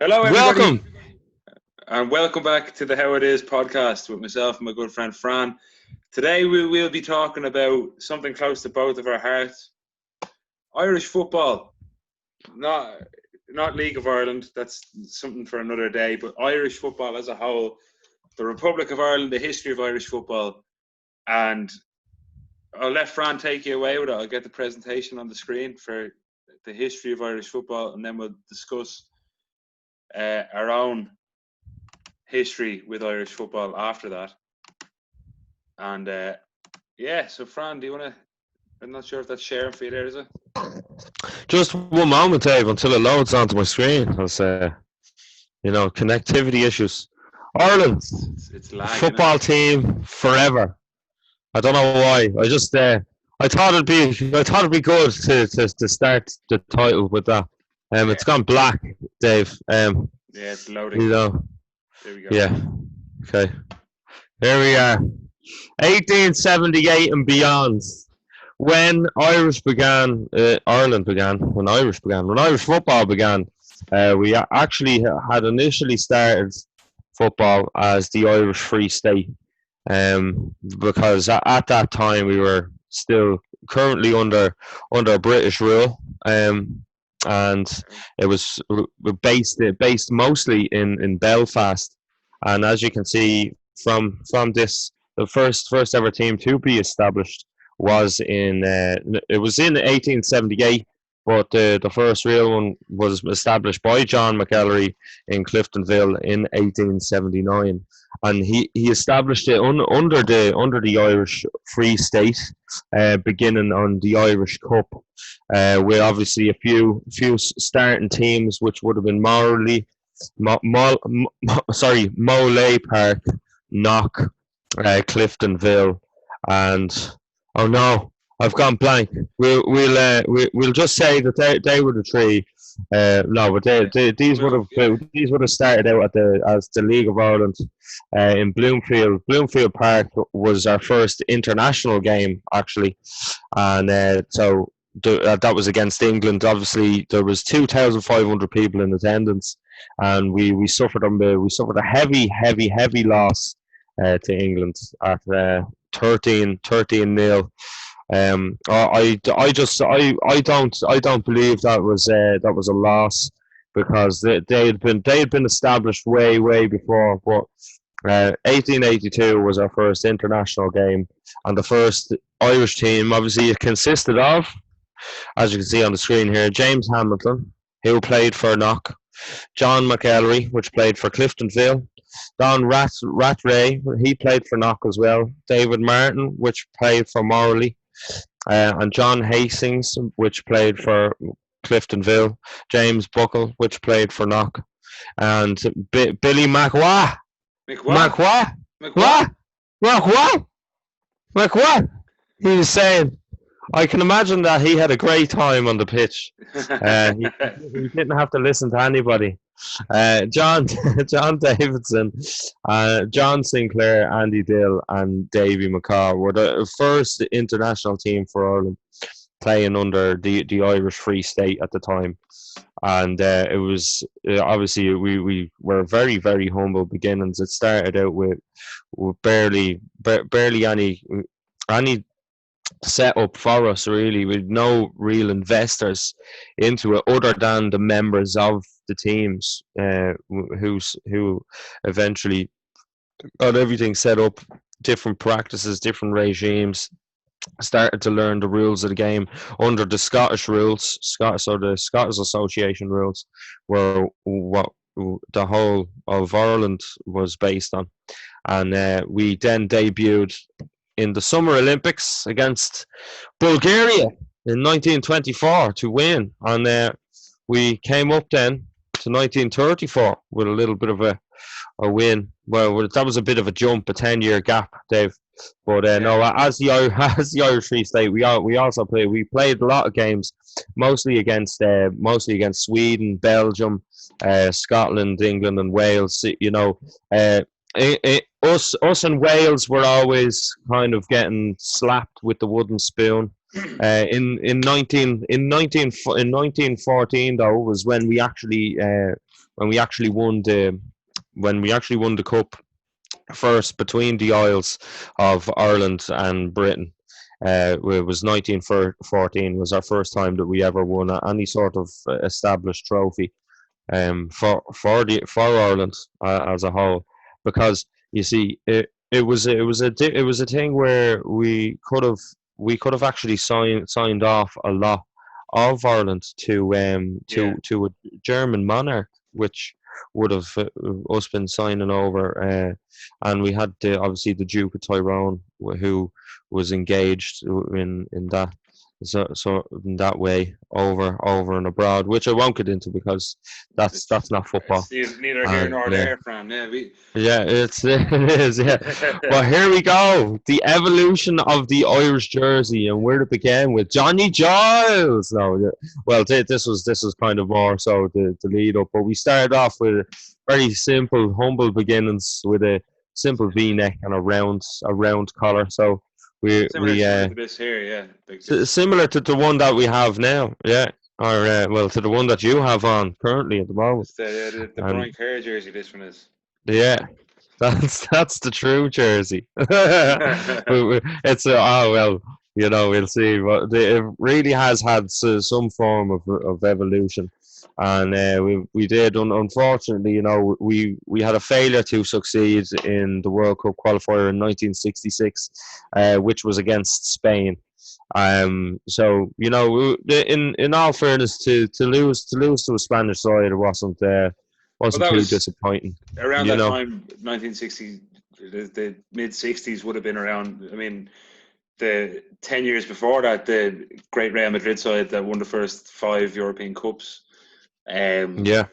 Hello, everybody. Welcome. And welcome back to the How It Is podcast with myself and my good friend Fran. Today we will be talking about something close to both of our hearts. Irish football. Not League of Ireland, that's something for another day, but Irish football as a whole, the Republic of Ireland, the history of Irish football. And I'll let Fran take you away with it. I'll get the presentation on the screen for the history of Irish football, and then we'll discuss our own history with Irish football after that. And so Fran, do you want to? I'm not sure if that's sharing for you there, is it? Just one moment, Dave, until it loads onto my screen. As connectivity issues. Ireland, It's lagging. football team forever. I don't know why. I thought it'd be good to start the title with that. It's gone black, Dave. Yeah, it's loading. There we go. Yeah. Okay. Here we are. 1878 and beyond. When Irish football began, we actually had initially started football as the Irish Free State, because at that time we were still currently under British rule, and it was based mostly in Belfast. And as you can see from this, the first ever team to be established was in 1878, but the first real one was established by John McElroy in Cliftonville in 1879, and he established it under the Irish Free State, beginning on the Irish Cup, with obviously a few starting teams, which would have been Moray Park, Knock, Cliftonville, and oh no, I've gone blank. We'll just say that they were the three. These would have started out as the League of Ireland, in Bloomfield. Bloomfield Park was our first international game actually, and that was against England. Obviously, there was 2,500 people in attendance, and we suffered a heavy loss to England at 13-0. I don't believe that was a loss, because they had been established way before. But 1882 was our first international game, and the first Irish team. Obviously, it consisted of, as you can see on the screen here, James Hamilton, who played for Knock; John McElroy, which played for Cliftonville; Don Rattray, he played for Knock as well; David Martin, which played for Moray; and John Hastings, which played for Cliftonville; James Buckle, which played for Knock; and Billy McWah. He was saying, I can imagine that he had a great time on the pitch. He didn't have to listen to anybody. John Davidson, John Sinclair, Andy Dill, and Davy McCaw were the first international team for Ireland, playing under the Irish Free State at the time. And it was obviously we were very humble beginnings. It started out with barely any set up for us, really, with no real investors into it other than the members of the teams, who eventually got everything set up, different practices, different regimes, started to learn the rules of the game under the Scottish rules, the Scottish Association rules, were what the whole of Ireland was based on. And we then debuted in the Summer Olympics against Bulgaria in 1924 to win. And we came up then to 1934 with a little bit of a win. Well, that was a bit of a jump, a 10-year gap, Dave. But no, as the Irish Free State, we also played a lot of games, mostly against Sweden, Belgium, Scotland, England, and Wales. Us and Wales were always kind of getting slapped with the wooden spoon In 1914 though was when we actually won the cup first between the Isles of Ireland and Britain. It was 1914 was our first time that we ever won any sort of established trophy for Ireland as a whole, because you see it was a thing where we could have actually signed off a lot of Ireland to a German monarch, which would have us been signing over, and we had obviously the Duke of Tyrone, who was engaged in that. So in that way, over and abroad, which I won't get into because that's not football. It's neither here nor there, Fran. Yeah, it is. Yeah, well, here we go. The evolution of the Irish jersey, and where it began with Johnny Giles. No, yeah. Well, this was kind of more so the lead up, but we started off with very simple, humble beginnings with a simple V-neck and a round collar. So similar to this here, yeah. Similar to the one that we have now, yeah. Or to the one that you have on currently at the moment. The Brian Kerr jersey. This one is. Yeah, that's the true jersey. It's we'll see. But it really has had some form of evolution, and we did. Unfortunately, we had a failure to succeed in the World Cup qualifier in 1966, which was against Spain. So in all fairness, to lose to a Spanish side, it wasn't too disappointing. Around that time, 1960, the mid 60s would have been around. I mean, the 10 years before that, the great Real Madrid side that won the first 5 European Cups. And then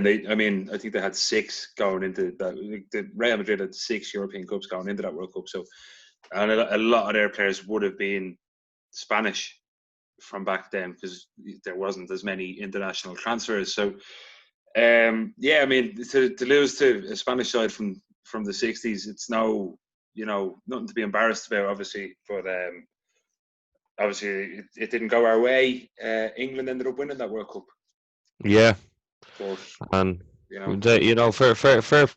I think they had 6 going into that. The Real Madrid had 6 European Cups going into that World Cup. So, and a lot of their players would have been Spanish from back then because there wasn't as many international transfers. So, to lose to a Spanish side from the 60s, it's nothing to be embarrassed about, obviously. But obviously, it didn't go our way. England ended up winning that World Cup. Yeah, but and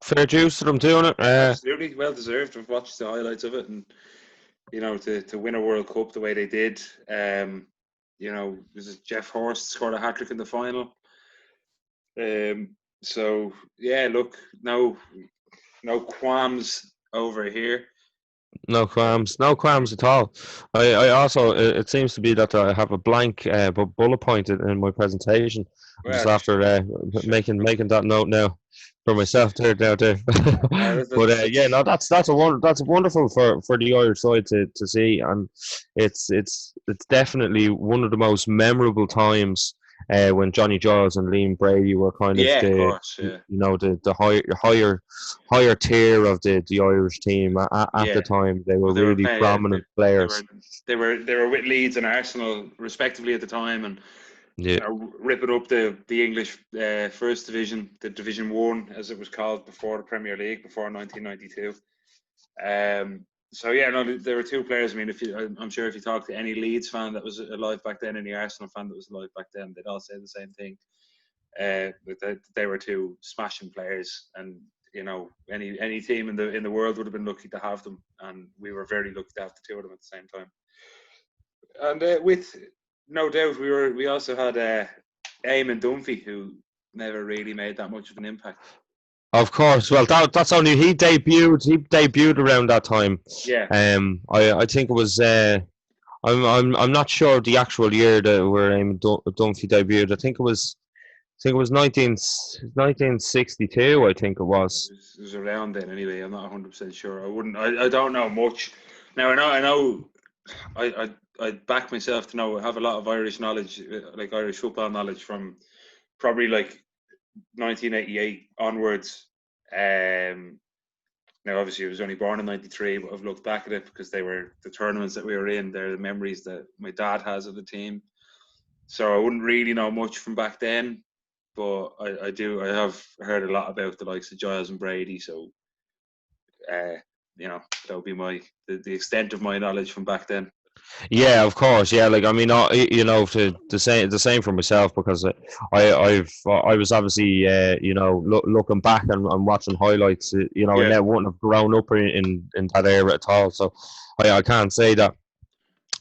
fair dues to them doing it. Absolutely, well deserved. I've watched the highlights of it, and to win a World Cup the way they did. Was Jeff Horst scored a hat-trick in the final. So yeah, look, no qualms over here. No qualms at all. I also, it seems to be that I have a blank bullet point in my presentation. I'm just after making that note now for myself there. But that's wonderful for the Irish side to see, and it's definitely one of the most memorable times. When Johnny Giles and Liam Brady were kind of the higher tier of the Irish team at the time. They were really prominent players. They were with Leeds and Arsenal respectively at the time, and ripping up the English First Division, the Division 1 as it was called before the Premier League, before 1992. So there were 2 players. I mean, I'm sure if you talk to any Leeds fan that was alive back then, any Arsenal fan that was alive back then, they'd all say the same thing. They were 2 smashing players, and any team in the world would have been lucky to have them, and we were very lucky to have the 2 of them at the same time. And with no doubt, we also had Eamon Dunphy, who never really made that much of an impact. Of course. Well, that's only he debuted around that time. Yeah. I think it was. I'm not sure the actual year where Eamon Dunphy debuted. I think it was 1962. I think it was. It was around then anyway. I'm not 100% sure. I don't know much. Now I know. I back myself to know I have a lot of Irish knowledge, like Irish football knowledge from probably like 1988 onwards. Now obviously I was only born in 93, but I've looked back at it because they were the tournaments that we were in. They're the memories that my dad has of the team. So I wouldn't really know much from back then, but I have heard a lot about the likes of Giles and Brady. So that would be the extent of my knowledge from back then. Yeah, of course. Yeah, like I mean, to the same for myself because I was obviously looking back and watching highlights, and Yeah, I wouldn't have grown up in that era at all. So I can't say that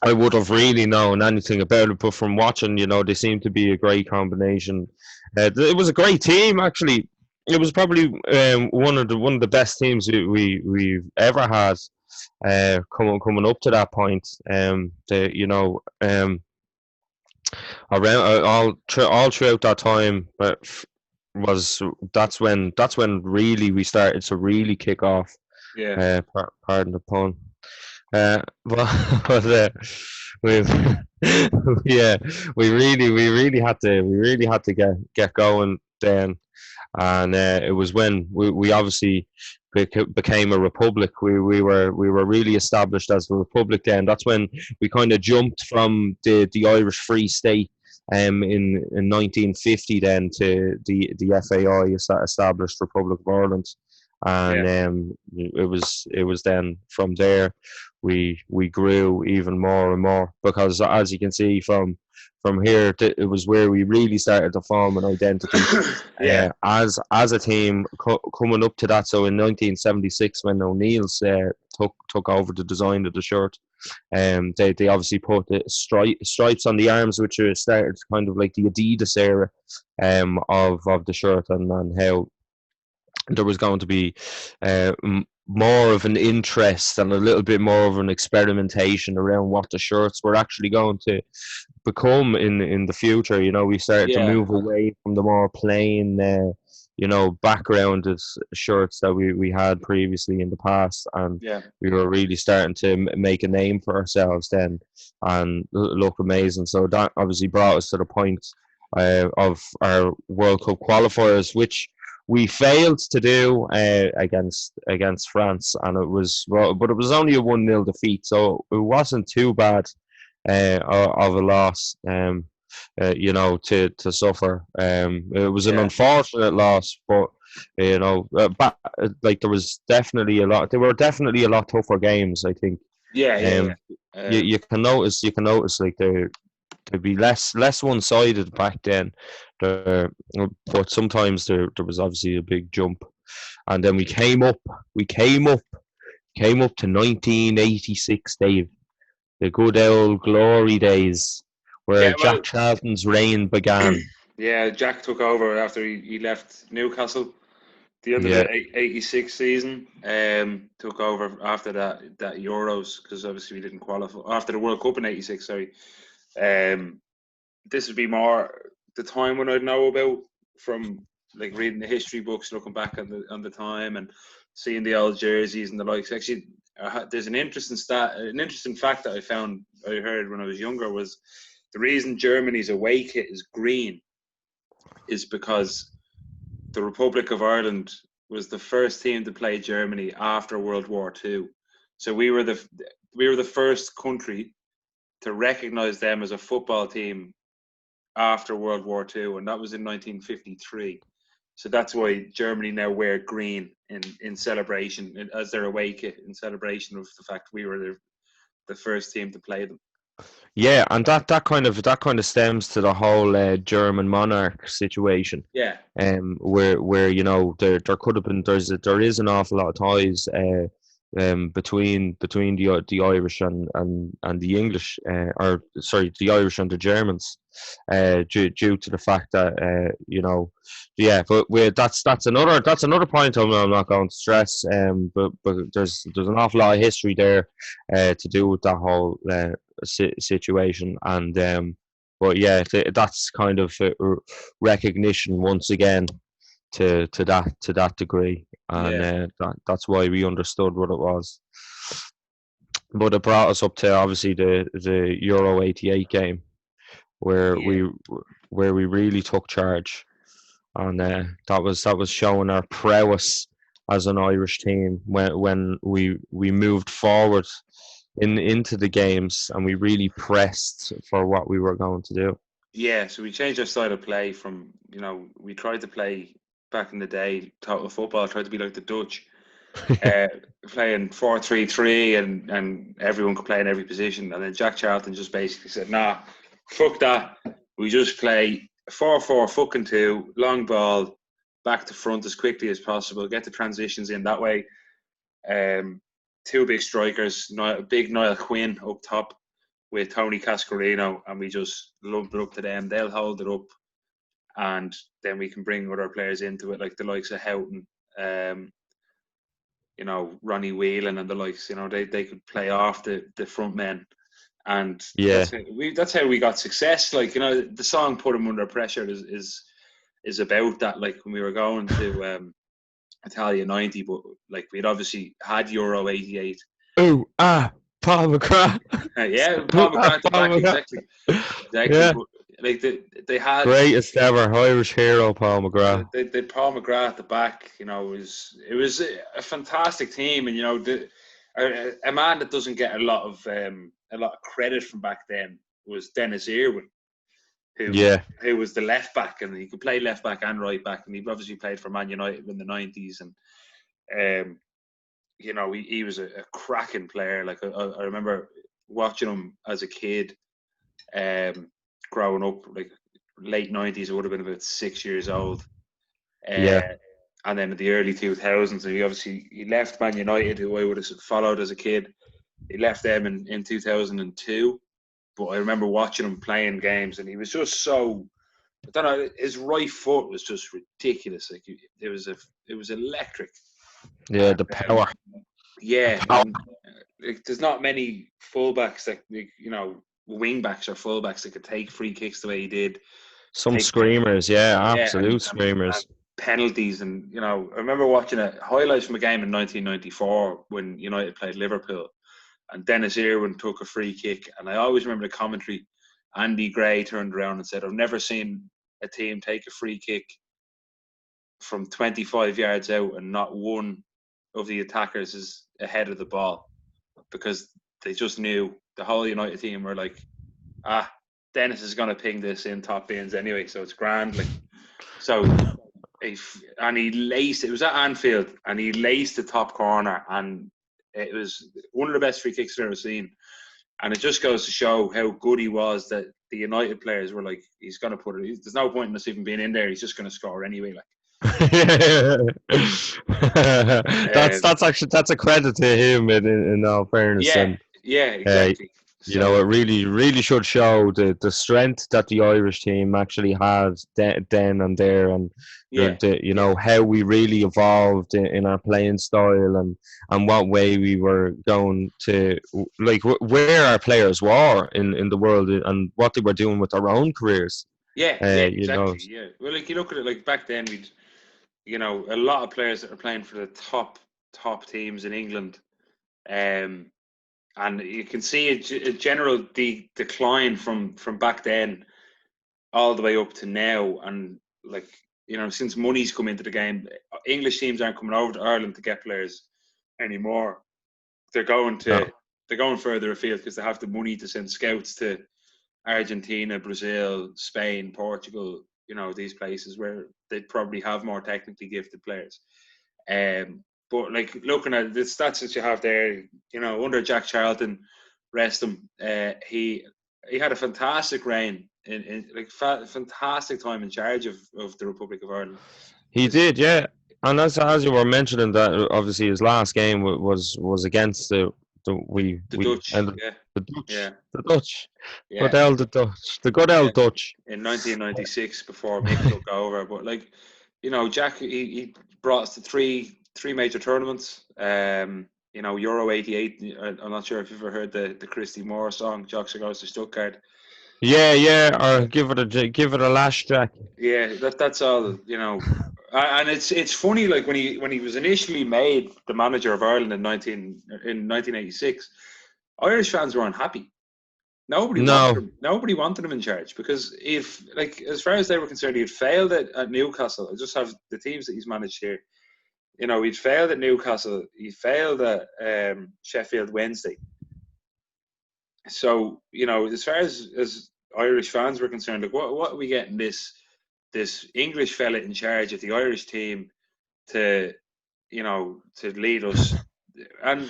I would have really known anything about it, but from watching, they seem to be a great combination. It was a great team, actually. It was probably one of the best teams we've ever had. Coming up to that point, around all throughout that time, but was that's when really we started to really kick off. yeah, Pardon the pun. But we yeah, we really had to get going then, and it was when we obviously became a republic. We were really established as a republic then. That's when we kind of jumped from the Irish Free State in 1950 then to the FAI, established Republic of Ireland, yeah, and it was then from there we grew even more and more, because as you can see from here, it was where we really started to form an identity yeah, as a team coming up to that. So in 1976, when O'Neill's took over the design of the shirt, they obviously put the stripes on the arms, which started kind of like the Adidas era of the shirt, and how there was going to be more of an interest and a little bit more of an experimentation around what the shirts were actually going to become in the future. We started to yeah, move away from the more plain, backgrounded shirts that we had previously in the past, and yeah, we were really starting to make a name for ourselves then and look amazing. So that obviously brought us to the point of our World Cup qualifiers, which we failed to do against France, and but it was only a 1-0 defeat, so it wasn't too bad of a loss, to suffer. It was an yeah, unfortunate loss, but like there was definitely a lot. There were definitely a lot tougher games, I think. yeah, yeah, Um, yeah. you can notice like there'd be less one sided back then. There, but sometimes there was obviously a big jump, and then we came up to 1986, Dave, the good old glory days Yeah, where well, Jack Charlton's reign began. yeah, Jack took over after he left Newcastle the end of Yeah, the 86 season. Took over after that Euros, because obviously we didn't qualify after the World Cup in 86. Sorry. Um, this would be more the time when I'd know about from like reading the history books, looking back on the time and seeing the old jerseys and the likes. Actually, there's an interesting fact that I heard when I was younger, was the reason Germany's away kit is green is because the Republic of Ireland was the first team to play Germany after World War II. So we were the first country to recognise them as a football team after World War II, and that was in 1953. So that's why Germany now wear green in celebration as their away kit, in celebration of the fact we were the first team to play them. yeah, and that kind of stems to the whole German monarch situation, Yeah, where there could have been there is an awful lot of ties between the Irish and the English, or sorry, the Irish and the Germans, due to the fact that yeah, but that's another point I'm not going to stress, but there's an awful lot of history there to do with that whole situation, and but yeah, that's kind of recognition once again to that degree, and yeah, that's why we understood what it was. But it brought us up to obviously the Euro '88 game where yeah, we really took charge, and that was showing our prowess as an Irish team when we moved forward into the games, and we really pressed for what we were going to do. yeah. So we changed our style of play from we tried to play back in the day total football, tried to be like the Dutch, playing 4-3-3 and everyone could play in every position. And then Jack Charlton just basically said, nah, fuck that. We just play 4-4-2, long ball, back to front as quickly as possible, get the transitions in that way. Two big strikers, big Niall Quinn up top with Tony Cascarino, and we just lumped it up to them. They'll hold it up, and then we can bring other players into it, like the likes of Houghton, Ronnie Whelan and the likes. They could play off the front men, and that's how we got success. Like, the song "Put 'Em Under Pressure" is about that. Like, when we were going to Italia '90, but like we'd obviously had Euro '88. Paul McGrath. Yeah, Paul McGrath at the back, exactly. Yeah. But, like, they had greatest ever Irish hero, Paul McGrath. They Paul McGrath at the back. It was a fantastic team, and a man that doesn't get a lot of credit from back then was Dennis Irwin, who was the left back, and he could play left back and right back, and he obviously played for Man United in the '90s, and he was a cracking player. Like, I remember watching him as a kid, growing up, like late '90s. I would have been about 6 years old. And then in the early 2000s, he left Man United, who I would have followed as a kid. He left them in 2002. But I remember watching him playing games, and he was just so, I don't know, his right foot was just ridiculous. Like, it was electric. Yeah, the power. And, like, there's not many fullbacks that, wing backs or fullbacks that could take free kicks the way he did. Some screamers, absolute screamers. And penalties, and I remember watching highlights from a game in 1994 when United played Liverpool, and Dennis Irwin took a free kick, and I always remember the commentary. Andy Gray turned around and said, "I've never seen a team take a free kick from 25 yards out and not one of the attackers is ahead of the ball," because they just knew, the whole United team were like, Dennis is going to ping this in top bins anyway, so it's grand. Like, so, and he laced, it was at Anfield, and he laced the top corner, and it was one of the best free kicks I've ever seen. And it just goes to show how good he was, that the United players were like, he's going to put it, there's no point in us even being in there, he's just going to score anyway. Like, that's a credit to him in all fairness. Exactly. It really should show the strength that the Irish team actually had then and there, and how we really evolved in our playing style, and what way we were going to, like, where our players were in the world, and what they were doing with their own careers. Exactly. Well, like, you look at it, like, back then we'd, a lot of players that are playing for the top teams in England, and you can see a general decline from back then all the way up to now. And, like, since money's come into the game, English teams aren't coming over to Ireland to get players anymore. They're going further afield because they have the money to send scouts to Argentina, Brazil, Spain, Portugal, these places where they'd probably have more technically gifted players. But, like, looking at the stats that you have there, under Jack Charlton, rest him, he had a fantastic reign, fantastic time in charge of the Republic of Ireland. He did, yeah. And as you were mentioning, that obviously his last game was against the Dutch. The Dutch. Yeah. The good old Dutch. In 1996, before Mick took over. But, like, Jack, he brought us to three major tournaments. Euro '88. I'm not sure if you've ever heard the Christy Moore song, "Jocks Goes to Stuttgart." Yeah. Or give it a lash, Jack. Yeah, that's all. And it's funny. Like, when he was initially made the manager of Ireland in 1986, Irish fans were unhappy. Nobody wanted him in charge, because if, like, as far as they were concerned, he had failed at Newcastle. I just have the teams that he's managed here. He'd failed at Newcastle. He failed at Sheffield Wednesday. So, as far as Irish fans were concerned, like, what are we getting this English fella in charge of the Irish team to to lead us, and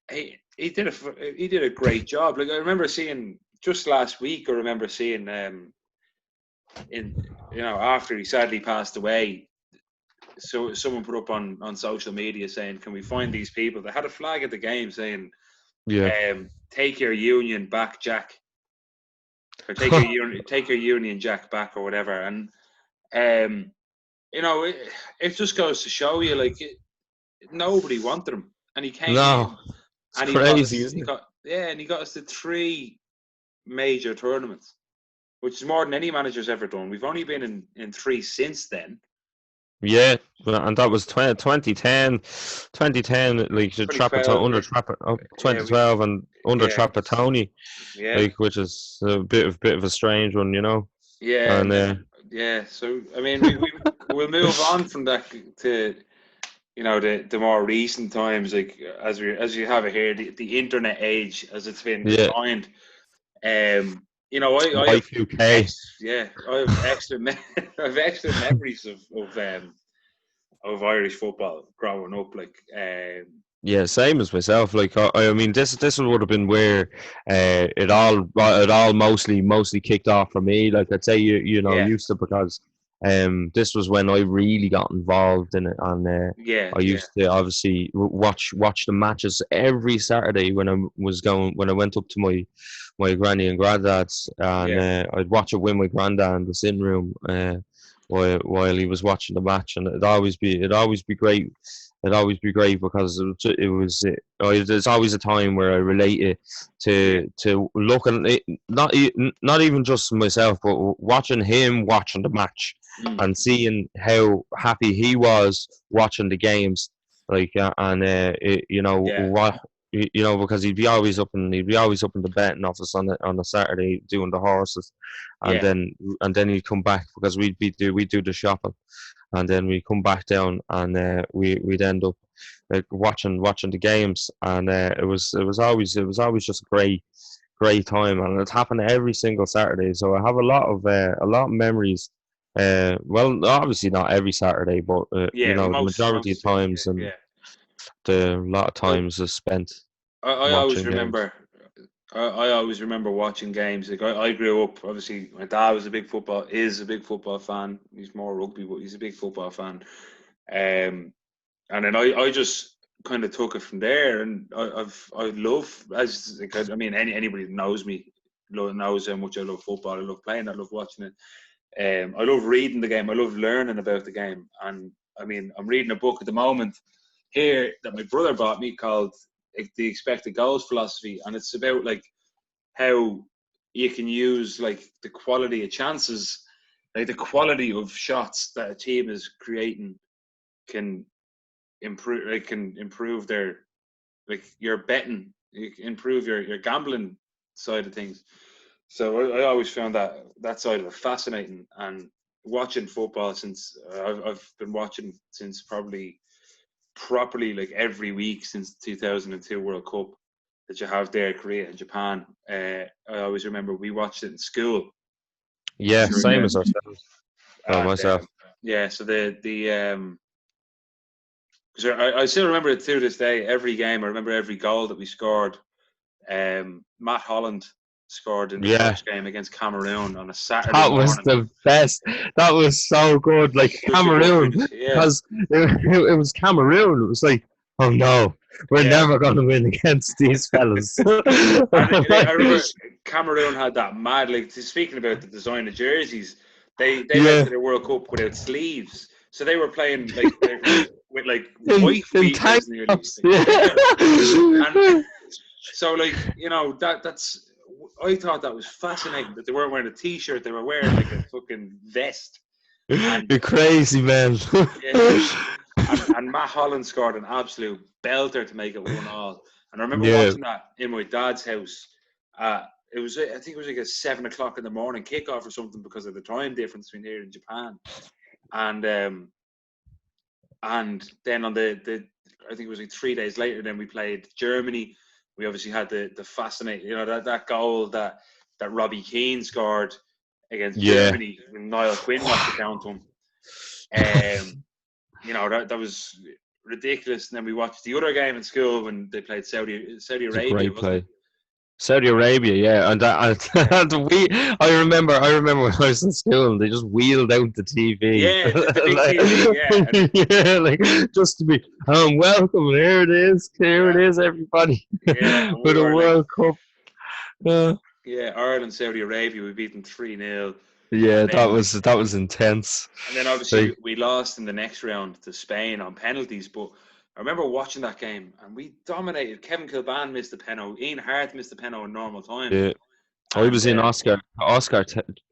he did a great job. Like I remember seeing just last week. I remember seeing after he sadly passed away. So someone put up on social media saying, "Can we find these people?" They had a flag at the game saying, "Take your union back, Jack," or take your Union Jack back, or whatever. And it just goes to show you, like, nobody wanted him, and he came in, it's and crazy, he got us to 3 major tournaments, which is more than any manager's ever done. We've only been in 3 since then. Yeah, and that was 2010, like the 2012 and under Trapattoni, which is a bit of a strange one, Yeah, and So I mean, we'll move on from that to the more recent times, like as you have it here, the internet age, as it's been defined. I have Y2K. I have extra memories of Irish football growing up. Like, same as myself. Like, I mean, this would have been where it all mostly kicked off for me. Like, I'd say used to, because this was when I really got involved in it, and I used to obviously watch the matches every Saturday when I went up to my granny and granddad's, and I'd watch it with my granddad in the sitting room while he was watching the match, and it'd always be great. It'd always be great because there's always a time where I relate it to looking it, not even just myself, but watching him watching the match and seeing how happy he was watching the games, like because he'd be always up in the betting office on a Saturday doing the horses, and then he'd come back because we'd do the shopping, and then we come back down, and we'd end up like watching the games, and it was always just a great time, and it happened every single Saturday. So I have a lot of memories. Well, obviously not every Saturday, but the majority of times, and the lot of times is spent. I always remember. I always remember watching games. Like I grew up. Obviously, my dad is a big football fan. He's more rugby, but he's a big football fan. And then I just kind of took it from there. And I love, anybody that knows me knows how much I love football. I love playing. I love watching it. I love reading the game. I love learning about the game. And I mean, I'm reading a book at the moment here that my brother bought me called The Expected Goals Philosophy, and it's about like how you can use like the quality of chances, like the quality of shots that a team is creating can improve their, like, your betting, you can improve your gambling side of things. So I always found that side of it fascinating, and watching football since I've been watching since properly like every week since the 2002 World Cup that you have there, Korea and Japan. I always remember we watched it in school. Yeah, same as ourselves. Myself. So I still remember it to this day. Every game, I remember every goal that we scored. Matt Holland scored in the first game against Cameroon on a Saturday morning. That was the best. That was so good. Like Cameroon, because it was Cameroon. It was like, oh no, we're never going to win against these fellas. I remember Cameroon had that mad, like, speaking about the design of jerseys, they went to the World Cup without sleeves. So they were playing like with like white beaters nearly. And so, like, that's. I thought that was fascinating that they weren't wearing a t-shirt; they were wearing like a fucking vest. You're crazy, man. And Matt Holland scored an absolute belter to make it 1-1. And I remember watching that in my dad's house. I think it was like a 7 o'clock in the morning kickoff or something because of the time difference between here and Japan. And then on the I think it was like 3 days later, then we played Germany. We obviously had the fascinating, that goal that Robbie Keane scored against Germany when Niall Quinn knocked it down to him. That was ridiculous. And then we watched the other game in school when they played Saudi It's Arabia. a great Wasn't play. it? Saudi Arabia, yeah, and I remember when I was in school, they just wheeled out the TV, Yeah, the big TV. Yeah, and, yeah, like just to be, welcome, here it is, everybody, yeah, and for we the were like, World Cup. yeah, Ireland, Saudi Arabia, we beat them 3-0, Yeah, and that then was intense. obviously Like, we lost in the next round to Spain on penalties. But I remember watching that game and we dominated. Kevin Kilban missed the penalty. Ian Hart missed the penalty in normal time. yeah, I And was in Oscar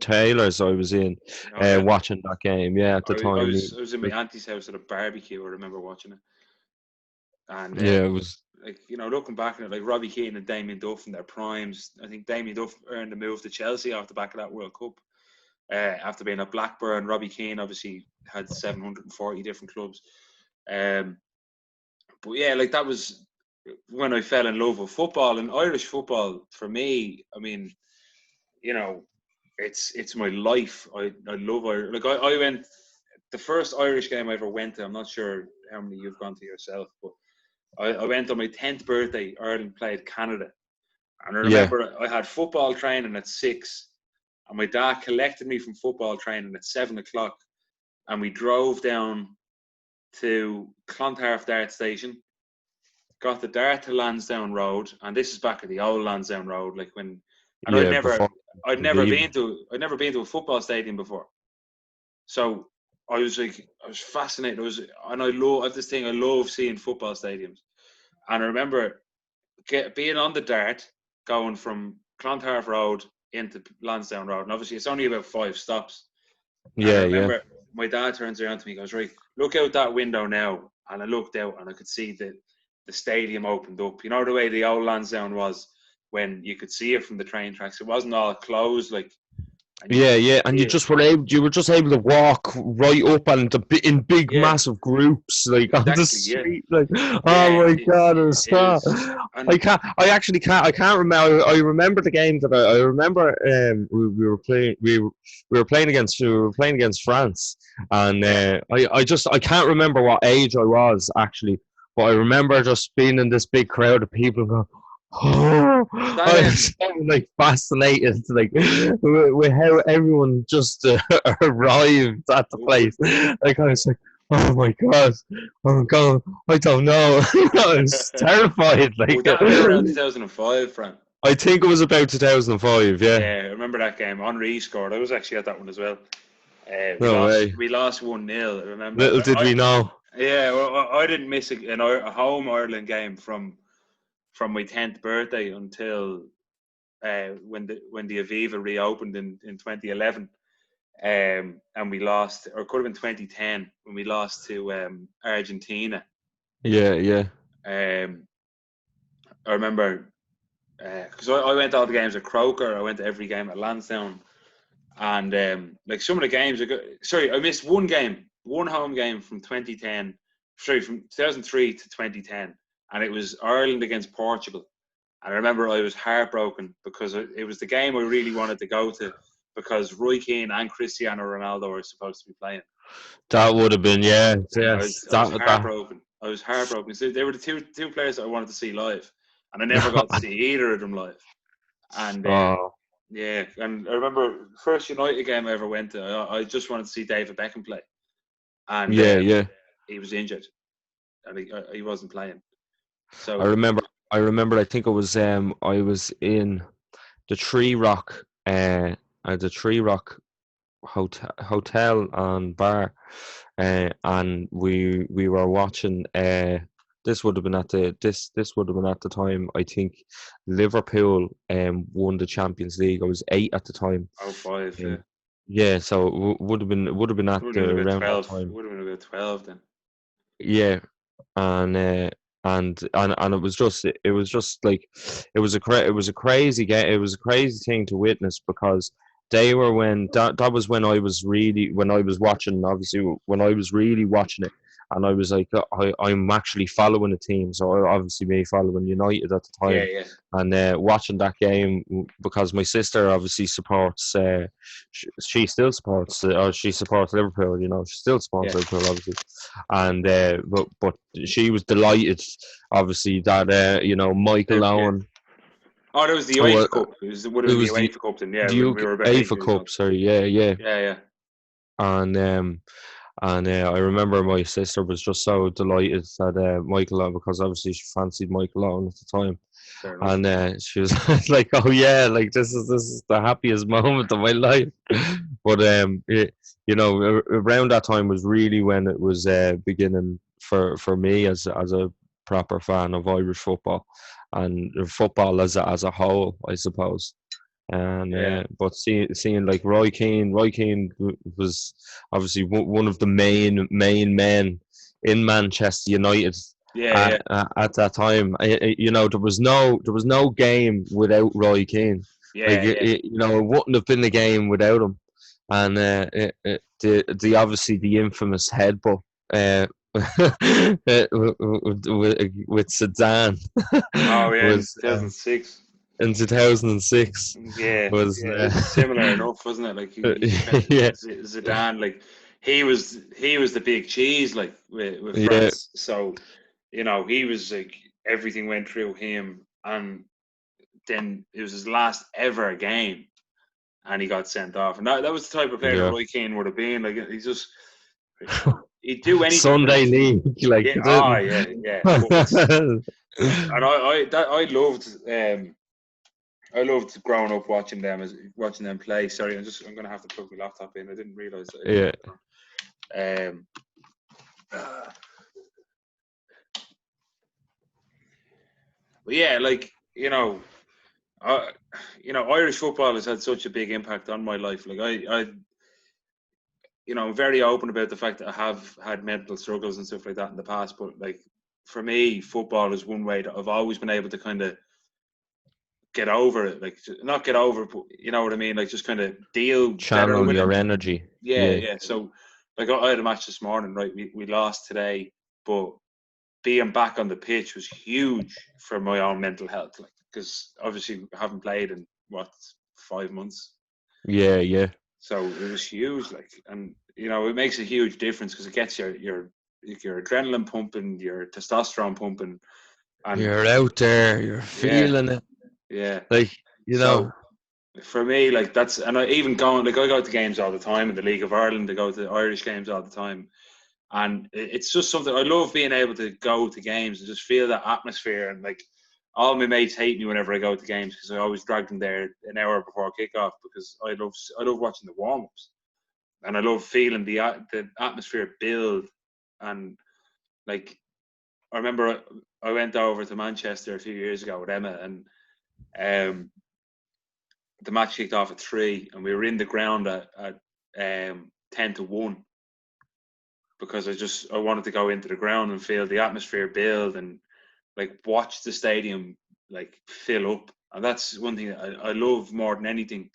Taylor's. I was in oh yeah, watching that game. Yeah, at the time. I was in my auntie's house at a barbecue. I remember watching it, and Yeah, it was. like looking back on it, like Robbie Keane and Damien Duff in their primes. I think Damien Duff earned the move to Chelsea off the back of that World Cup. After being at Blackburn, Robbie Keane obviously had 740 different clubs. But yeah, like that was when I fell in love with football, and Irish football for me. I mean, it's my life. I love Irish. Like I went the first Irish game I ever went to. I'm not sure how many you've gone to yourself, but I went on my 10th birthday. Ireland played Canada, and I remember I had football training at 6, and my dad collected me from football training at 7 o'clock, and we drove down to Clontarf Dart Station, got the Dart to Lansdowne Road, and this is back at the old Lansdowne Road, like when. And Yeah, I'd never been to a football stadium before, so I was fascinated. I have this thing. I love seeing football stadiums, and I remember being on the Dart, going from Clontarf Road into Lansdowne Road, and obviously it's only about 5 stops. And I remember my dad turns around to me and goes, right, look out that window now. And I looked out and I could see the stadium opened up. You know the way the old Lansdowne was when you could see it from the train tracks. It wasn't all closed, like. And and you were just able to walk right up and in big massive groups, like on the street, like oh my god, it was so. I can't remember. I remember the game that I remember. We were playing against France, and I can't remember what age I was actually, but I remember just being in this big crowd of people going. Oh, I was so, like fascinated, like with how everyone just arrived at the place. Like I was like, oh my god, I don't know. I was terrified. Like that was around 2005, Fran. I think it was about 2005. Yeah. Yeah, I remember that game. Henri scored. I was actually at that one as well. We lost 1-0. I remember. Little did we know. Yeah, well, I didn't miss a home Ireland game from my 10th birthday until when the Aviva reopened in 2011, and we lost, or it could have been 2010 when we lost to Argentina. Yeah. I remember because I went to all the games at Croker. I went to every game at Lansdowne, and like some of the games. I missed one home game from 2010. Sorry, from 2003 to 2010. And it was Ireland against Portugal. And I remember I was heartbroken because it was the game I really wanted to go to because Roy Keane and Cristiano Ronaldo were supposed to be playing. That would have been, yeah. I was heartbroken. I was heartbroken. So they were the two players that I wanted to see live. And I never got to see either of them live. And yeah, and I remember the first United game I ever went to, I just wanted to see David Beckham play. And he was injured. And he wasn't playing. So I remember. I think it was. I was in the Tree Rock, the Tree Rock hotel and bar, and we were watching. This would have been at the time. I think Liverpool won the Champions League. I was 8 at the time. 05, yeah. Yeah, so it would have been at around that time. It would have been about 12 then. Yeah, and it was just like it was a crazy game. It was a crazy thing to witness because they were when that was when I was watching. Obviously, when I was really watching it, and I was like, I'm actually following a team. So obviously, me following United at the Yeah, time, yeah. and watching that game because my sister obviously supports. She still supports, or she supports Liverpool. She still supports Yeah. Liverpool, obviously, and but she was delighted, obviously, that Michael Yeah. Owen. Oh, that was the Oh, UEFA Cup. Would it have been the was the UEFA Cup then, yeah, the when UK we were about 8 AFA years old. Cup. Sorry, yeah. Yeah, yeah. And I remember my sister was just so delighted that Michael Owen, because obviously she fancied Michael Owen at the time, Fair enough. and she was like, "Oh yeah, like this is the happiest moment of my life." But around that time was really when it was beginning for me as a proper fan of Irish football and football as a whole, I suppose. And Yeah. but seeing like Roy Keane was obviously one of the main men in Manchester United Yeah, yeah. at that time. There was no game without Roy Keane. Like Yeah, yeah. it wouldn't have been the game without him. And the obviously the infamous headbutt with Zidane Oh, yeah, in was 2006. in 2006 Yeah, was yeah, it's similar enough, wasn't it? Like you kind of yeah, Zidane, like he was the big cheese, like with yeah, France. So he was like everything went through him, and then it was his last ever game, and he got sent off. And that was the type of player that yeah. Roy Keane would have been. Like he'd do anything for the Sunday team. league, like Yeah, it oh didn't. yeah, yeah. But and I loved growing up watching them play. Sorry, I'm gonna have to plug my laptop in. I didn't realize that I didn't Yeah, have it on. Uh, but yeah, like Irish football has had such a big impact on my life. Like I'm very open about the fact that I have had mental struggles and stuff like that in the past. But like for me, football is one way that I've always been able to kind of get over it. Like not get over, but you know what I mean. Like just kind of deal better channel with it. your energy. Yeah, Yeah, yeah. So like I had a match this morning, right? We lost today, but being back on the pitch was huge for my own mental health. Like because obviously I haven't played in 5 months. yeah. So it was huge, like, and it makes a huge difference because it gets your adrenaline pumping, your testosterone pumping, and You're out there. You're yeah, feeling it. yeah. Like So for me, like that's, and I even going like I go to games all the time in the League of Ireland. I go to Irish games all the time, and it's just something I love being able to go to games and just feel that atmosphere. And like all my mates hate me whenever I go to games because I always drag them there an hour before kickoff because I love watching the warm ups and I love feeling the atmosphere build. And like I remember I went over to Manchester a few years ago with Emma, and um, the match kicked off at 3, and we were in the ground at 10-1 because I wanted to go into the ground and feel the atmosphere build and like watch the stadium like fill up. And that's one thing that I love more than anything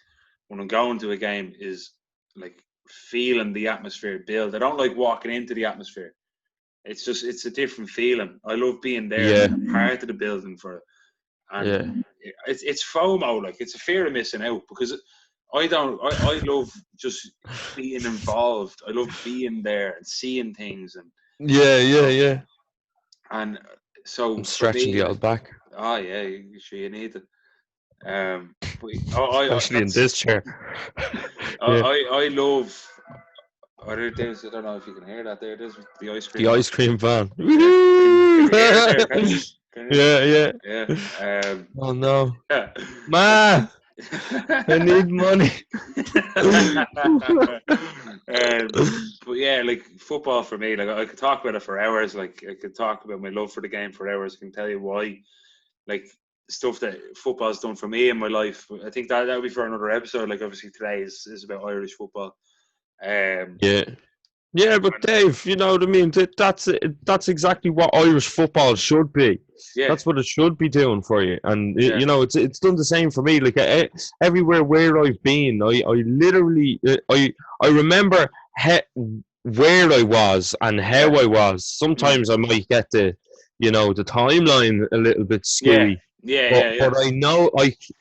when I'm going to a game is like feeling the atmosphere build. I don't like walking into the atmosphere. It's a different feeling. I love being there, yeah, being part of the building for it. yeah, And it's FOMO, like it's a fear of missing out because I love just being involved. I love being there and seeing things yeah. and so I'm for stretching me the like old back, yeah, you need it. But especially in that's this chair. Yeah, I love. Oh, there's, I don't know if you can hear that. There it is, the ice the cream man. ice cream van. Yeah, can you hear it there? Can you? Can you? Yeah. Yeah. Oh no, Yeah. ma! I need money. But yeah, like football for me, like I could talk about it for hours. Like I could talk about my love for the game for hours. I can tell you why, like stuff that football's done for me in my life. I think that would be for another episode. Like obviously today is about Irish football. Um, Yeah, Yeah, but Dave, you know what I mean? That's exactly what Irish football should be. Yeah, That's what it should be doing for you. And yeah, you know, it's done the same for me. Like everywhere where I've been, I literally I remember where I was and how yeah, I was. Sometimes I might get the timeline a little bit yeah, skewy, yeah, but yeah, yeah,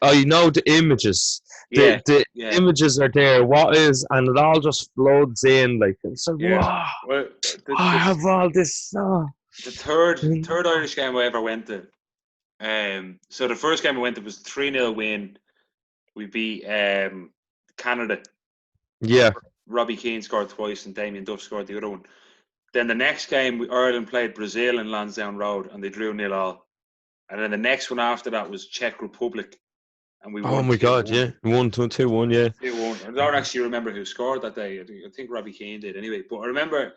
I know the images. yeah, The yeah, images are there. What is, and it all just floods in. Like it's like, yeah. wow, Well, I have all this. the third Irish game I ever went to. So the first game I went to was 3-0 win. We beat Canada. Yeah, Robbie Keane scored twice and Damien Duff scored the other one. Then the next game, Ireland played Brazil in Lansdowne Road and they drew 0-0. And then the next one after that was Czech Republic and we oh won my God, 2-1. yeah, 1-2-1, yeah. 2-1. I don't actually remember who scored that day. I think Robbie Keane did anyway. But I remember,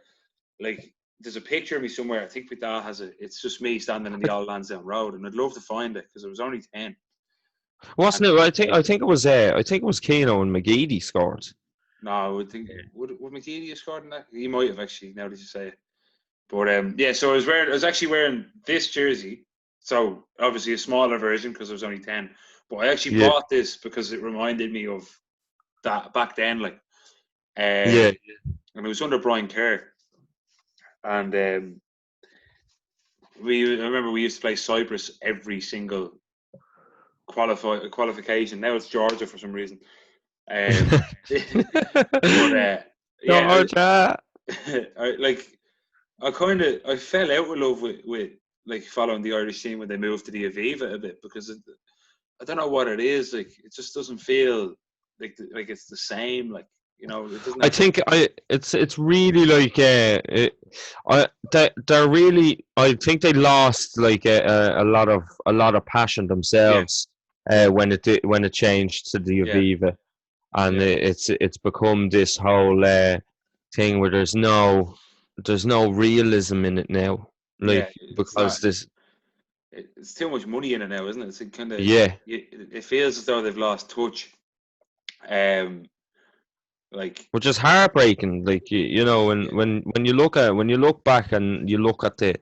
like, there's a picture of me somewhere. I think my dad has it. It's just me standing in the old Lansdowne Road, and I'd love to find it because I was only 10. Wasn't And it? I think it was Keno and McGeady scored. no, I would think would McGeady have scored in that? He might have actually. Now that you say it, but yeah. So I was actually wearing this jersey. So obviously a smaller version because I was only 10. But I actually Yeah, bought this because it reminded me of that back then, like, yeah. and it was under Brian Kerr, and I remember we used to play Cyprus every single qualification. Now it's Georgia for some reason. But yeah, Georgia. I fell out of love with like following the Irish team when they moved to the Aviva a bit because I don't know what it is. Like it just doesn't feel like it's the same. Like it doesn't I have. think it's really like they're really, I think they lost like a lot of passion Yeah, themselves yeah, when it changed to the yeah, Aviva, and yeah, it's become this whole thing where there's no realism in it now, yeah. like It's because not. this, It's too much money in it now, isn't it? It's kind of. yeah. It feels as though they've lost touch. Um, like Which is heartbreaking. Like when yeah, when you look back and you look at the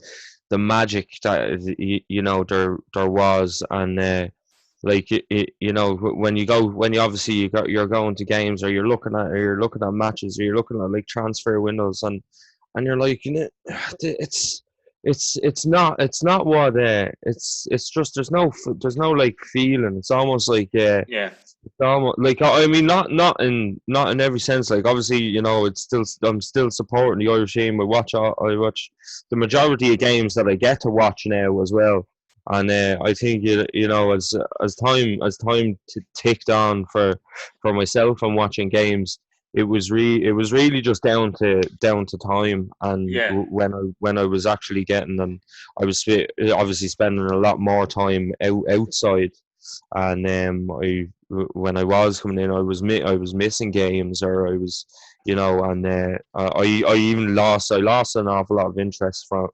magic that there was, and like when you obviously you're going to games, or you're looking at matches, or you're looking at like transfer windows, and you're like, it's not what it's just there's no like feeling. It's almost like yeah, like, I mean, not in every sense. Like obviously, it's still, I'm still supporting the Irish team. I watch the majority of games that I get to watch now as well. And I think as time ticked on for myself and watching games, it was really just down to time. And yeah, when I was actually getting them, I was obviously spending a lot more time outside. And when I was coming in, I was missing games, or I was, and I even lost an awful lot of interest for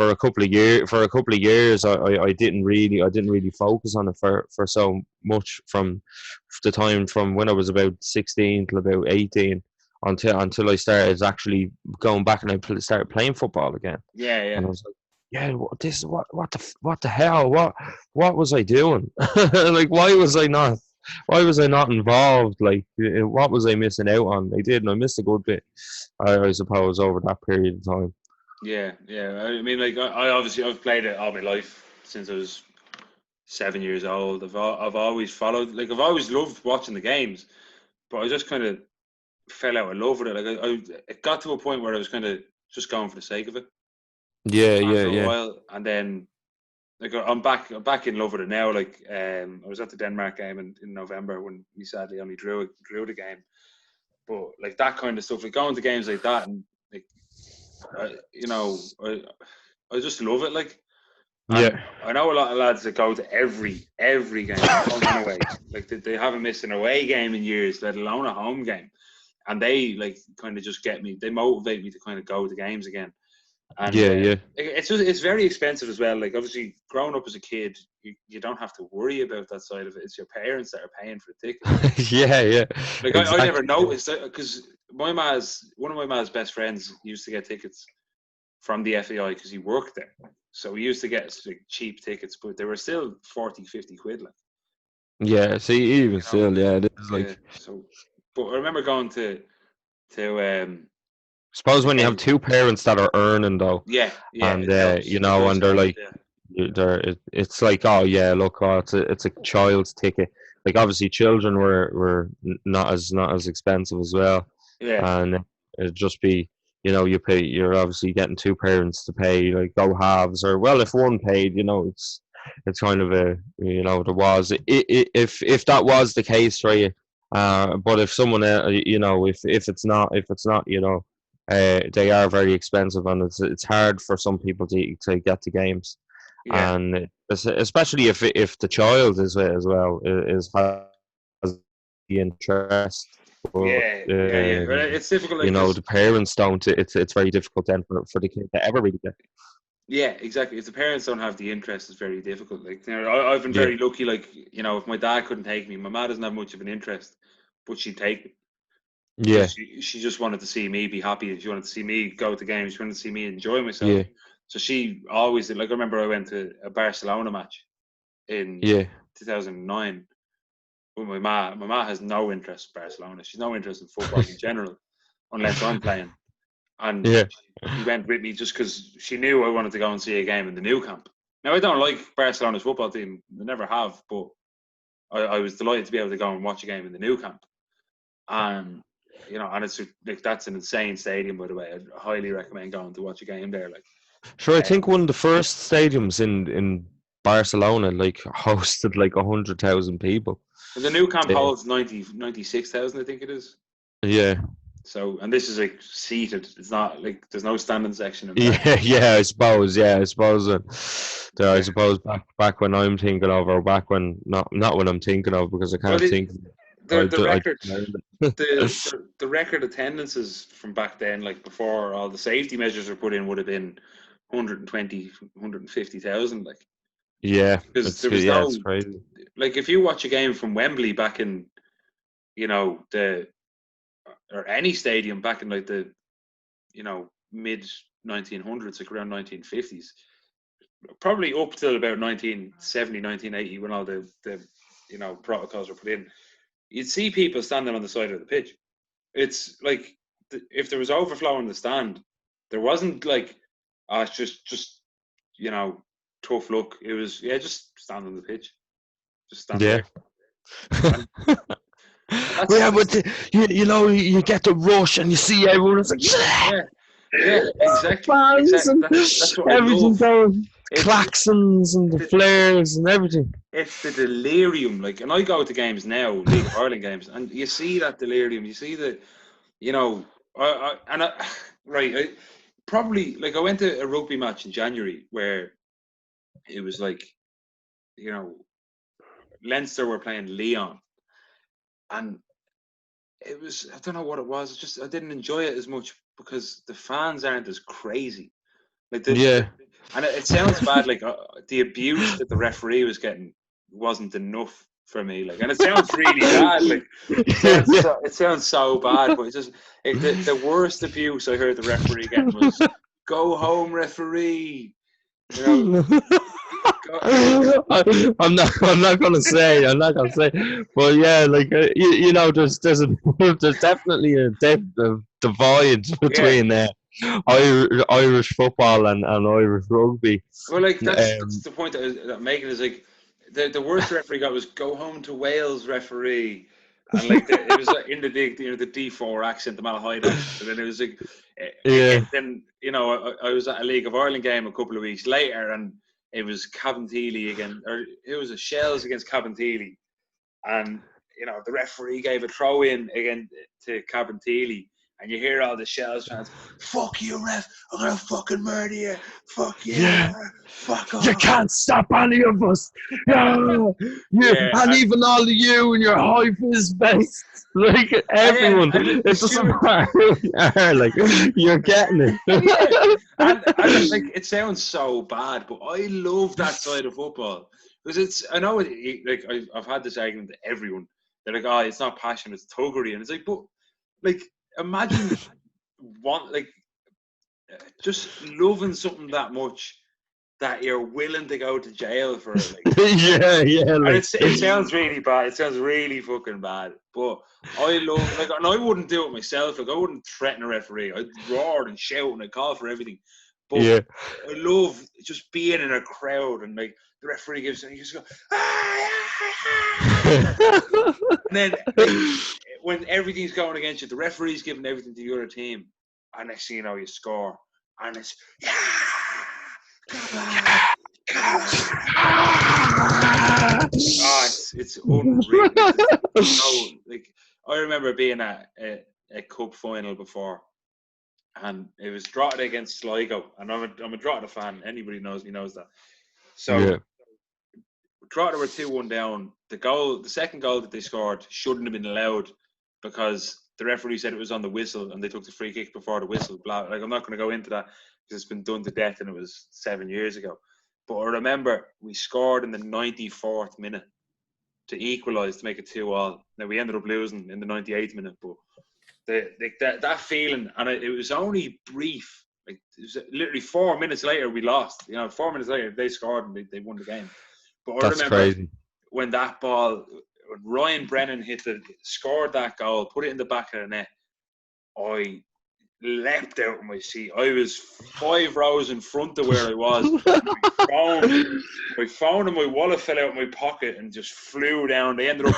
a couple of years. I didn't really focus on it for so much, from the time from when I was about 16 till about 18, until I started actually going back, and I started playing football again. yeah, yeah. And I was like, yeah, this is what the hell? What was I doing? Like, why was I not involved? Like, what was I missing out on? I missed a good bit, I suppose, over that period of time. Yeah, yeah. I mean, like I've played it all my life since I was 7 years old. I've always followed. Like I've always loved watching the games, but I just kind of fell out of love with it. Like it got to a point where I was kind of just going for the sake of it Yeah, yeah, after a yeah, while, and then like I'm back in love with it now. Like I was at the Denmark game in November when we sadly only drew the game, but like that kind of stuff, like going to games like that, and like I, you know, I just love it. Like, and yeah, I know a lot of lads that go to every game, home and away. Like they haven't missed an away game in years, let alone a home game. And they like kind of just get me. They motivate me to kind of go to games again. And yeah, yeah, it's very expensive as well. Like obviously, growing up as a kid, you don't have to worry about that side of it. It's your parents that are paying for the ticket. yeah, yeah. Like I never Exactly. noticed because one of my ma's best friends used to get tickets from the FAI because he worked there. So we used to get like cheap tickets, but they were still 40, 50 quid. Like, Yeah, see, even still, yeah, it is yeah. like. So, but I remember going to Suppose the when you have game. two parents that are earning though, Yeah, and it helps. It does and they're help. like, it's like, oh yeah, look, oh, it's a child's ticket. Like obviously, children were not as expensive as well, Yeah, and it'd just be, you're obviously getting two parents to pay, like go halves, or well, if one paid, it's kind of a, there was, if that was the case for you, but if someone, if it's not, they are very expensive, and it's hard for some people to get to games, yeah. and especially if the child is as well has the interest, but Yeah. Well, it's difficult, like, the parents don't. It's very difficult then for the kid to ever really get. yeah, exactly. If the parents don't have the interest, it's very difficult. Like, I've been Yeah, very lucky. Like, if my dad couldn't take me, my mom doesn't have much of an interest, but she'd take me yeah, because she just wanted to see me be happy. She wanted to see me go to games. She wanted to see me enjoy myself. yeah, So she always did. Like, I remember I went to a Barcelona match in yeah, 2009. But my ma has no interest in Barcelona. She's no interest in football in general, unless I'm playing. And yeah, she went with me just because she knew I wanted to go and see a game in the new camp. Now, I don't like Barcelona's football team. I never have, but I was delighted to be able to go and watch a game in the new camp. And, and it's like, that's an insane stadium, by the way. I highly recommend going to watch a game there. Like, sure. I think one of the first stadiums in Barcelona like hosted like 100,000 people. the new camp Yeah, holds 96,000, I think it is. yeah. So, and this is like seated. It's not like there's no standing section in Barcelona. Yeah, yeah, I suppose. Yeah, I suppose. I Yeah. suppose back when I'm thinking of, or back when not when I'm thinking of, because I Well, can't think. the I record, the record attendances from back then, like before all the safety measures were put in, would have been 120, 150,000. Like, yeah, because it's there was it's no, crazy. like, if you watch a game from Wembley back in, the or any stadium back in like the, mid 1900s, like around 1950s, probably up till about 1970, 1980, when all the protocols were put in, you'd see people standing on the side of the pitch. It's like, if there was overflow in the stand, there wasn't like, it's just tough luck. It was, just stand on the pitch, just stand Yeah. there. And Yeah, but you get the rush and you see everyone. It's like exactly. fans and That's what I everything love. going, It's claxons and the flares and everything. it's the delirium. Like, and I go to games now, League of Ireland games, and you see that delirium. You see the, right. Probably, like, I went to a rugby match in January where it was like, Leinster were playing Leon, and it was, I don't know what it was. It's just I didn't enjoy it as much because the fans aren't as crazy. Like, Yeah. and it sounds bad. Like, the abuse that the referee was getting wasn't enough for me. Like, and it sounds really bad. Like, it sounds so bad. But it's just, the worst abuse I heard the referee getting was, "Go home, referee." I'm not gonna say. But yeah, like there's there's definitely a divide Yeah. between Irish football and Irish rugby. Well, like, that's the point that I'm making, is like, the worst referee got was, "Go home to Wales, referee." And like, it was like in the big, the D4 accent, the Malahide accent, and then it was like, Yeah. then I was at a League of Ireland game a couple of weeks later, and it was Cabinteely again, or it was a Shells against Cabinteely, and the referee gave a throw in again to Cabinteely, and you hear all the Shells fans, "Fuck you, ref! I'm gonna fucking murder you! Fuck you! Yeah. Fuck off!" You can't stop any of us. Yeah. And even all of you and your high vis vests. Like, everyone. It doesn't matter who you are. Like, you're getting it. and like, it sounds so bad, but I love that side of football, because I know like, I've had this argument to everyone. They're like, "Oh, it's not passion, it's thuggery," and it's like, but like, imagine just loving something that much that you're willing to go to jail for it. Like. Yeah. And Like, it sounds really bad. It sounds really fucking bad. But I love, like, and I wouldn't do it myself. Like, I wouldn't threaten a referee. I'd roar and shout and I'd call for everything. But yeah. I love just being in a crowd and like the referee gives and you just go, and then like, when everything's going against you, the referee's giving everything to the other team, and next thing you know, you score, and it's it's unreal. Like, I remember being at a cup final before, and it was Drogheda against Sligo, and I'm a Drogheda fan. Anybody knows me knows that. So Drogheda were 2-1 down. The second goal that they scored shouldn't have been allowed because the referee said it was on the whistle, and they took the free kick before the whistle. Blah. Like, I'm not going to go into that because it's been done to death, and it was 7 years ago. But I remember we scored in the 94th minute to equalise, to make it 2-2. Now, we ended up losing in the 98th minute, but that feeling, and it was only brief. Like, it was literally 4 minutes later we lost. 4 minutes later they scored and they won the game. But I remember crazy. When that ball, when Ryan Brennan scored that goal, put it in the back of the net, I leapt out of my seat. I was 5 rows in front of where I was. My phone and my wallet fell out of my pocket and just flew down. They ended up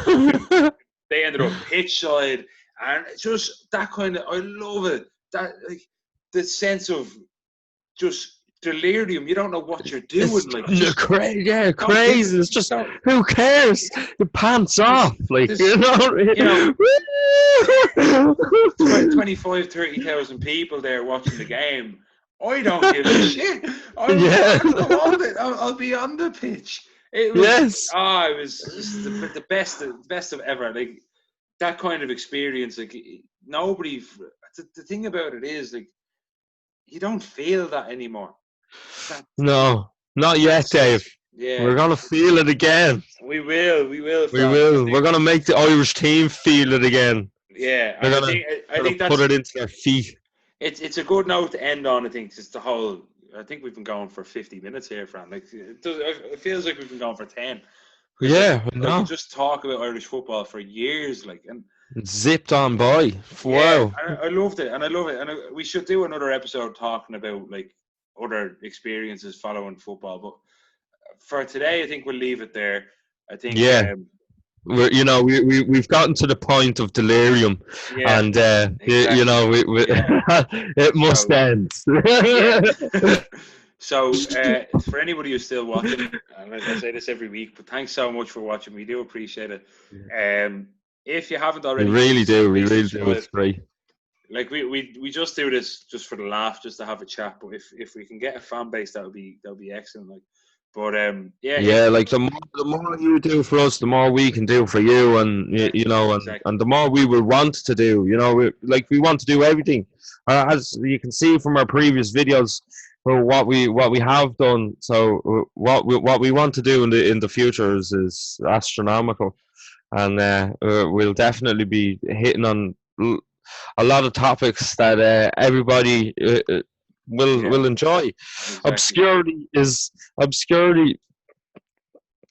pitch side, and just that kind of, I love it. That, like, the sense of just delirium. You don't know what you're doing. It's crazy. It's just, who cares? Your pants off, like, 25, 30,000 people there watching the game. I don't give a shit. I'll be on the pitch. It was just the best of ever. Like, that kind of experience. Like, nobody. The thing about it is, like, you don't feel that anymore. No, not yet, Dave. Yeah, we're gonna feel it again. We will. We're gonna make the Irish team feel it again. Yeah, I think that's, put it into their feet. It's a good note to end on. I think just the whole. I think we've been going for 50 minutes here, Fran. Like, it feels like we've been going for 10. Yeah, we could just talk about Irish football for years, like, and it zipped on by. Wow, yeah, I loved it, and I love it, and we should do another episode talking about, like, other experiences following football. But for today, I think we'll leave it there. I think. Yeah. We've gotten to the point of delirium, and exactly. It must end. So for anybody who's still watching, and I say this every week, but thanks so much for watching. We do appreciate it. If you haven't already, we really do. It's great. Like, we just do this just for the laugh, just to have a chat. But if we can get a fan base, that would be excellent. Like. But like, the more you do for us, the more we can do for you, and exactly. and the more we will want to do. We want to do everything, as you can see from our previous videos, what we have done. So what we want to do in the future is astronomical, and we'll definitely be hitting on a lot of topics that everybody will enjoy. Exactly. Obscurity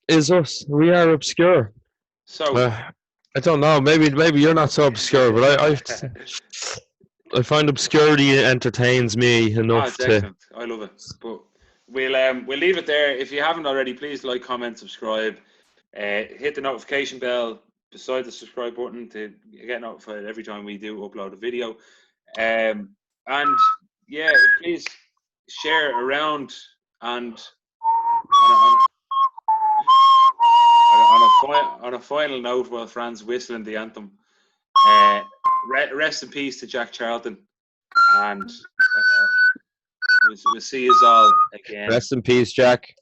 is us. We are obscure. So I don't know. Maybe you're not so obscure, but I find obscurity entertains me enough to. I love it. But we'll leave it there. If you haven't already, please like, comment, subscribe, hit the notification bell beside the subscribe button to get notified every time we do upload a video, and yeah, please share around. And on a final note, while Fran's whistling the anthem, rest in peace to Jack Charlton, and we'll see you all again. Rest in peace, Jack.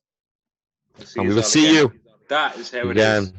And we will see you. That is how it is.